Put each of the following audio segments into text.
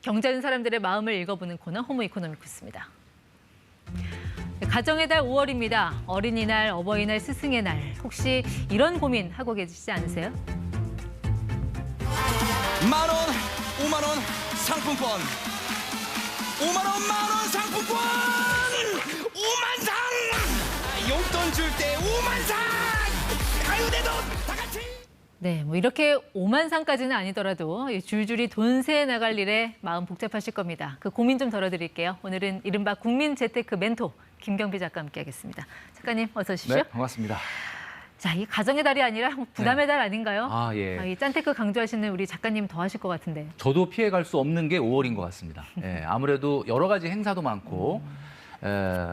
경제하는 사람들의 마음을 읽어보는 코너 호모 이코노미쿠스입니다. 가정의 달 5월입니다. 어린이날, 어버이날, 스승의 날. 혹시 이런 고민 하고 계시지 않으세요? 10,000원, 5만원 상품권. 5만원, 10,000원 상품권! 5만상! 용돈 줄 때 5만상! 아유, 내 돈! 다 같이! 네, 뭐 이렇게 5만상까지는 아니더라도 줄줄이 돈세 나갈 일에 마음 복잡하실 겁니다. 그 고민 좀 덜어드릴게요. 오늘은 이른바 국민 재테크 멘토 김경비 작가 함께하겠습니다. 작가님 어서 오십시오. 네, 반갑습니다. 자, 이 가정의 달이 아니라 부담의 달 아닌가요? 예. 이 짠테크 강조하시는 우리 작가님 더 하실 것 같은데. 저도 피해갈 수 없는 게 5월인 것 같습니다. 아무래도 여러 가지 행사도 많고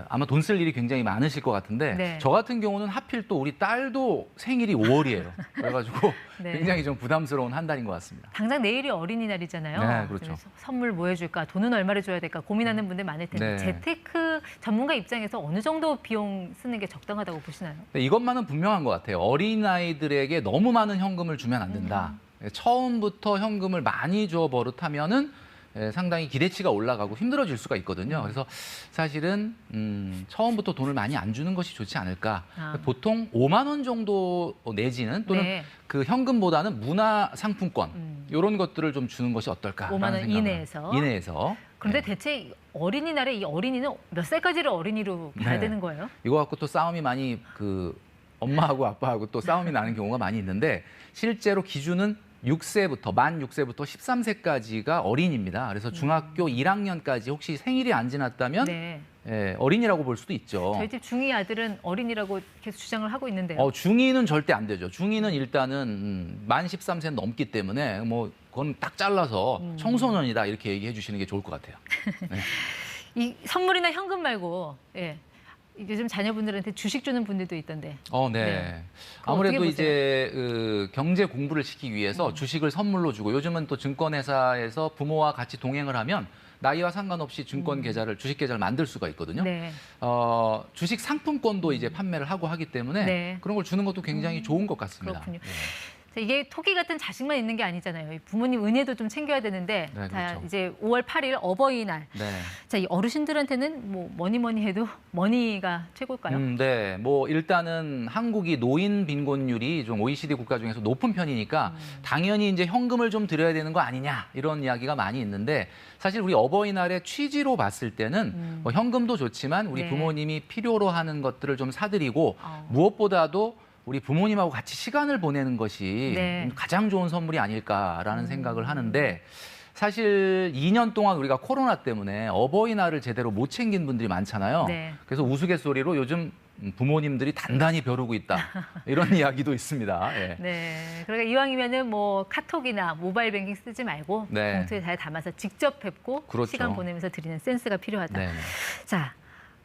아마 돈 쓸 일이 굉장히 많으실 것 같은데 네. 저 같은 경우는 하필 또 우리 딸도 생일이 5월이에요. 그래가지고 네. 굉장히 좀 부담스러운 한 달인 것 같습니다. 당장 내일이 어린이날이잖아요. 네, 그렇죠. 선물 뭐 해줄까, 돈은 얼마를 줘야 될까 고민하는 분들 많을 텐데 네. 재테크 전문가 입장에서 어느 정도 비용 쓰는 게 적당하다고 보시나요? 네, 이것만은 분명한 것 같아요. 어린아이들에게 너무 많은 현금을 주면 안 된다. 처음부터 현금을 많이 줘 버릇하면은 상당히 기대치가 올라가고 힘들어질 수가 있거든요. 그래서 사실은 처음부터 돈을 많이 안 주는 것이 좋지 않을까. 보통 5만 원 정도 내지는 또는 네. 그 현금보다는 문화 상품권 이런 것들을 좀 주는 것이 어떨까. 5만 원 이내에서. 이내에서. 그런데 네. 대체 어린이날에 이 어린이는 몇 살까지를 어린이로 봐야 네. 되는 거예요? 이거 갖고 또 싸움이 많이 엄마하고 아빠하고 또 싸움이 나는 경우가 많이 있는데 실제로 기준은 6세부터 만 6세부터 13세까지가 어린입니다. 그래서 중학교 1학년까지 혹시 생일이 안 지났다면 네. 어린이라고 볼 수도 있죠. 저희 집 중2 아들은 어린이라고 계속 주장을 하고 있는데요. 중2는 절대 안 되죠. 중2는 일단은 만 13세는 넘기 때문에 뭐 그건 딱 잘라서 청소년이다 이렇게 얘기해 주시는 게 좋을 것 같아요. 네. 이 선물이나 현금 말고 요즘 자녀분들한테 주식 주는 분들도 있던데. 네. 네. 아무래도 어떻게 이제 경제 공부를 시키기 위해서 주식을 선물로 주고 요즘은 또 증권회사에서 부모와 같이 동행을 하면 나이와 상관없이 증권 계좌를 주식 계좌를 만들 수가 있거든요. 네. 주식 상품권도 이제 판매를 하고 하기 때문에 네. 그런 걸 주는 것도 굉장히 좋은 것 같습니다. 그렇군요. 네. 자, 이게 토끼 같은 자식만 있는 게 아니잖아요. 부모님 은혜도 좀 챙겨야 되는데, 네, 자, 그렇죠. 이제 5월 8일 어버이날. 네. 자, 이 어르신들한테는 뭐 뭐니 해도 머니가 최고일까요? 네. 뭐 일단은 한국이 노인 빈곤율이 좀 OECD 국가 중에서 높은 편이니까 당연히 이제 현금을 좀 드려야 되는 거 아니냐 이런 이야기가 많이 있는데 사실 우리 어버이날의 취지로 봤을 때는 뭐 현금도 좋지만 우리 네. 부모님이 필요로 하는 것들을 좀 사드리고 무엇보다도 우리 부모님하고 같이 시간을 보내는 것이 네. 가장 좋은 선물이 아닐까라는 생각을 하는데 사실 2년 동안 우리가 코로나 때문에 어버이날을 제대로 못 챙긴 분들이 많잖아요. 네. 그래서 우스갯소리로 요즘 부모님들이 단단히 벼르고 있다. 이런 이야기도 있습니다. 예. 네. 그러니까 이왕이면은 뭐 카톡이나 모바일 뱅킹 쓰지 말고 네. 봉투에 잘 담아서 직접 뵙고 그렇죠. 시간 보내면서 드리는 센스가 필요하다. 네. 자,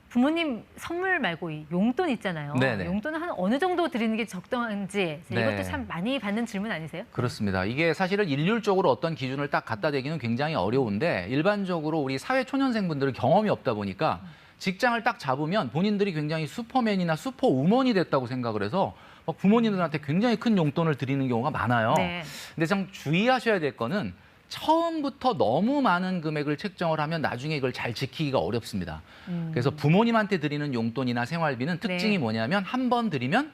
부모님 선물 말고 이 용돈 있잖아요. 네네. 용돈은 한 어느 정도 드리는 게 적당한지 네. 이것도 참 많이 받는 질문 아니세요? 그렇습니다. 이게 사실은 일률적으로 어떤 기준을 딱 갖다 대기는 굉장히 어려운데 일반적으로 우리 사회 초년생분들은 경험이 없다 보니까 직장을 딱 잡으면 본인들이 굉장히 슈퍼맨이나 슈퍼우먼이 됐다고 생각을 해서 막 부모님들한테 굉장히 큰 용돈을 드리는 경우가 많아요. 네. 근데 참 주의하셔야 될 거는 처음부터 너무 많은 금액을 책정을 하면 나중에 이걸 잘 지키기가 어렵습니다. 그래서 부모님한테 드리는 용돈이나 생활비는 특징이 네. 뭐냐면 한 번 드리면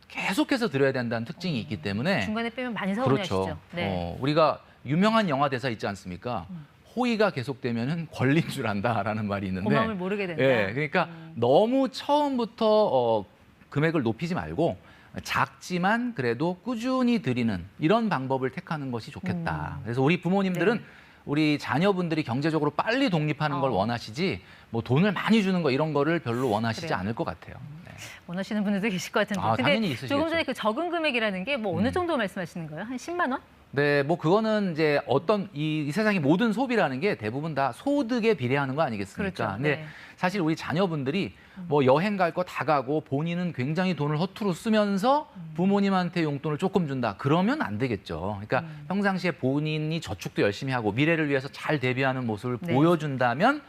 계속해서 드려야 된다는 특징이 있기 때문에 중간에 빼면 많이 서운하시죠. 그렇죠. 네. 우리가 유명한 영화 대사 있지 않습니까? 호의가 계속되면은 권린 줄 안다라는 말이 있는데 고마움을 모르게 된다. 예, 그러니까 너무 처음부터 금액을 높이지 말고 작지만 그래도 꾸준히 드리는 이런 방법을 택하는 것이 좋겠다. 그래서 우리 부모님들은 네. 우리 자녀분들이 경제적으로 빨리 독립하는 걸 원하시지 뭐 돈을 많이 주는 거 이런 거를 별로 원하시지 그래요. 않을 것 같아요. 네. 원하시는 분들도 계실 것 같은데. 근데 당연히 있으시겠죠. 조금 전에 그 적은 금액이라는 게 뭐 어느 정도 말씀하시는 거예요? 한 10만 원? 네, 뭐 그거는 이제 어떤 이 세상의 모든 소비라는 게 대부분 다 소득에 비례하는 거 아니겠습니까? 그렇죠. 근데 네. 사실 우리 자녀분들이 뭐 여행 갈 거 다 가고 본인은 굉장히 돈을 허투루 쓰면서 부모님한테 용돈을 조금 준다. 그러면 안 되겠죠. 그러니까 평상시에 본인이 저축도 열심히 하고 미래를 위해서 잘 대비하는 모습을 네. 보여준다면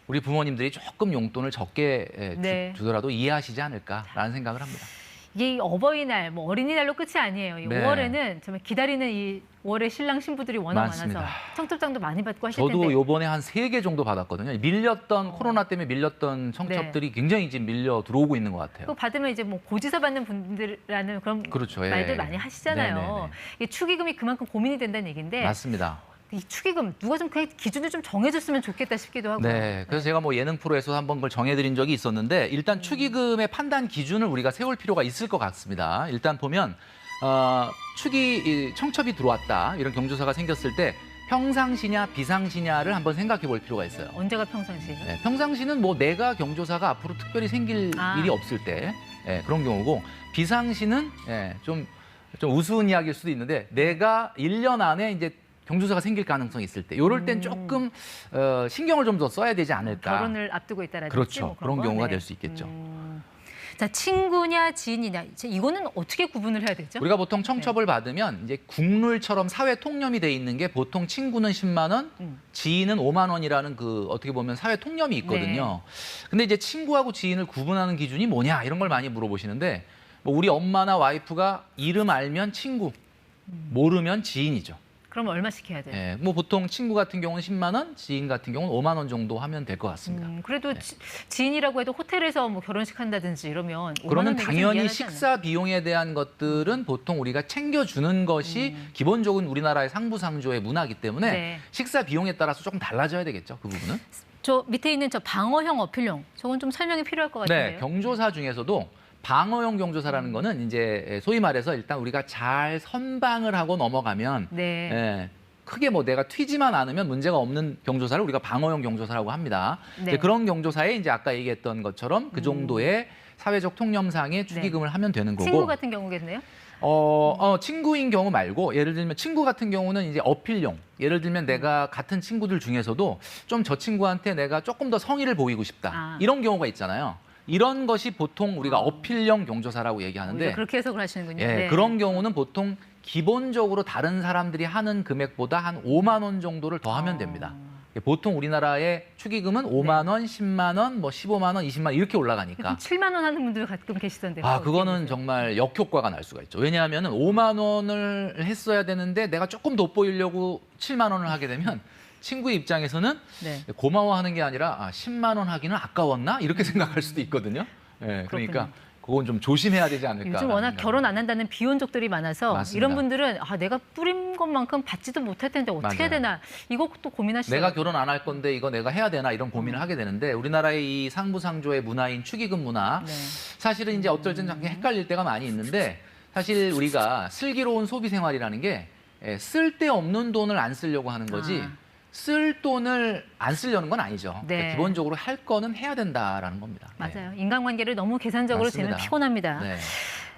우리 부모님들이 조금 용돈을 적게 네. 주더라도 이해하시지 않을까라는 생각을 합니다. 이게 어버이날, 뭐 어린이날로 끝이 아니에요. 이 네. 5월에는 정말 기다리는 이 5월의 신랑 신부들이 워낙 맞습니다. 많아서 청첩장도 많이 받고 하실 저도 텐데. 요번에 한 3개 정도 받았거든요. 밀렸던 코로나 때문에 밀렸던 청첩들이 굉장히 지금 밀려 들어오고 있는 것 같아요. 그거 받으면 이제 뭐 고지서 받는 분들이라는 그런 그렇죠. 예. 말들 많이 하시잖아요. 네네네. 이게 축의금이 그만큼 고민이 된다는 얘기인데 맞습니다. 이 축의금 누가 좀 그냥 기준을 좀 정해줬으면 좋겠다 싶기도 하고. 네, 그래서 제가 뭐 예능 프로에서 한번 그걸 정해드린 적이 있었는데 일단 축의금의 판단 기준을 우리가 세울 필요가 있을 것 같습니다. 일단 보면 청첩이 들어왔다 이런 경조사가 생겼을 때 평상시냐 비상시냐를 한번 생각해 볼 필요가 있어요. 언제가 평상시예요? 네, 평상시는 뭐 내가 경조사가 앞으로 특별히 생길 일이 없을 때 그런 경우고 비상시는 좀 우스운 이야기일 수도 있는데 내가 1년 안에 이제 경조사가 생길 가능성이 있을 때 이럴 땐 조금 신경을 좀 더 써야 되지 않을까. 결혼을 앞두고 있다라든지 그렇죠. 뭐 그런 거? 경우가 네. 될 수 있겠죠. 자, 친구냐 지인이냐 이거는 어떻게 구분을 해야 되죠? 우리가 보통 청첩을 받으면 이제 국룰처럼 사회 통념이 돼 있는 게 보통 친구는 10만 원, 지인은 5만 원이라는 그 어떻게 보면 사회 통념이 있거든요. 근데 이제 친구하고 지인을 구분하는 기준이 뭐냐 이런 걸 많이 물어보시는데 뭐 우리 엄마나 와이프가 이름 알면 친구, 모르면 지인이죠. 그럼 얼마씩 해야 돼요? 예, 뭐 보통 친구 같은 경우는 10만 원, 지인 같은 경우는 5만 원 정도 하면 될 것 같습니다. 그래도 지인이라고 해도 호텔에서 뭐 결혼식 한다든지 이러면 5만 그러면 원 내기 좀 당연히 미안하지 않나요? 식사 비용에 대한 것들은 보통 우리가 챙겨주는 것이 기본적인 우리나라의 상부상조의 문화이기 때문에 네. 식사 비용에 따라서 조금 달라져야 되겠죠, 그 부분은. 저 밑에 있는 저 방어형 어필용 저건 좀 설명이 필요할 것 같은데요. 네, 경조사 중에서도 방어용 경조사라는 거는 이제 소위 말해서 일단 우리가 잘 선방을 하고 넘어가면 네. 예, 크게 뭐 내가 튀지만 않으면 문제가 없는 경조사를 우리가 방어용 경조사라고 합니다. 네. 이제 그런 경조사에 이제 아까 얘기했던 것처럼 그 정도의 사회적 통념상의 축의금을 하면 되는 거고. 친구 같은 경우겠네요. 친구인 경우 말고 예를 들면 친구 같은 경우는 이제 어필용. 예를 들면 내가 같은 친구들 중에서도 좀 저 친구한테 내가 조금 더 성의를 보이고 싶다. 이런 경우가 있잖아요. 이런 것이 보통 우리가 어필형 경조사라고 얘기하는데 그렇게 해석을 하시는군요. 예, 네. 그런 경우는 보통 기본적으로 다른 사람들이 하는 금액보다 한 5만 원 정도를 더 하면 됩니다. 보통 우리나라의 축의금은 5만 원, 10만 원, 뭐 15만 원, 20만 원 이렇게 올라가니까 7만 원 하는 분들 가끔 계시던데. 그거는 정말 역효과가 날 수가 있죠. 왜냐하면 5만 원을 했어야 되는데 내가 조금 돋보이려고 7만 원을 하게 되면 친구의 입장에서는 고마워하는 게 아니라 10만 원 하기는 아까웠나? 이렇게 생각할 수도 있거든요. 예, 그러니까 그건 좀 조심해야 되지 않을까. 요즘 워낙 결혼 안 한다는 비혼족들이 많아서 맞습니다. 이런 분들은 내가 뿌린 것만큼 받지도 못할 텐데 어떻게 해야 되나 이것도 고민하시죠. 내가 결혼 안 할 건데 이거 내가 해야 되나 이런 고민을 하게 되는데 우리나라의 이 상부상조의 문화인 축의금 문화 사실은 이제 어쩔 땐 잠깐 헷갈릴 때가 많이 있는데 사실 우리가 슬기로운 소비 생활이라는 게 쓸데없는 돈을 안 쓰려고 하는 거지 쓸 돈을 안 쓰려는 건 아니죠. 그러니까 기본적으로 할 거는 해야 된다라는 겁니다. 맞아요. 인간관계를 너무 계산적으로 재면 피곤합니다. 네.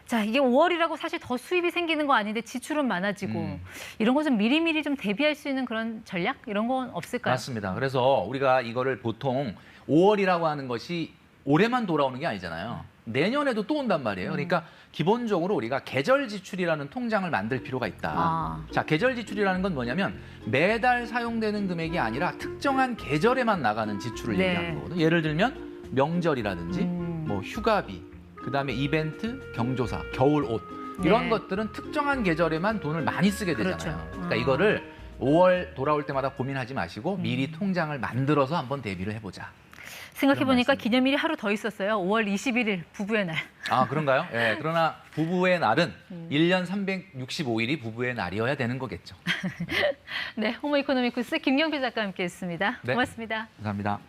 자, 이게 5월이라고 사실 더 수입이 생기는 거 아닌데 지출은 많아지고 이런 거 좀 미리미리 좀 대비할 수 있는 그런 전략 이런 건 없을까요? 맞습니다. 그래서 우리가 이거를 보통 5월이라고 하는 것이 올해만 돌아오는 게 아니잖아요. 내년에도 또 온단 말이에요. 그러니까 기본적으로 우리가 계절 지출이라는 통장을 만들 필요가 있다. 자, 계절 지출이라는 건 뭐냐면 매달 사용되는 금액이 아니라 특정한 계절에만 나가는 지출을 얘기하는 거거든요. 예를 들면 명절이라든지 뭐 휴가비, 그다음에 이벤트, 경조사, 겨울 옷 이런 것들은 특정한 계절에만 돈을 많이 쓰게 되잖아요. 그러니까 이거를 5월 돌아올 때마다 고민하지 마시고 미리 통장을 만들어서 한번 대비를 해보자. 생각해보니까 기념일이 하루 더 있었어요. 5월 21일 부부의 날. 그런가요? 예, 그러나 부부의 날은 1년 365일이 부부의 날이어야 되는 거겠죠. 네, 호모이코노미쿠스 김경필 작가와 함께했습니다. 네. 고맙습니다. 감사합니다.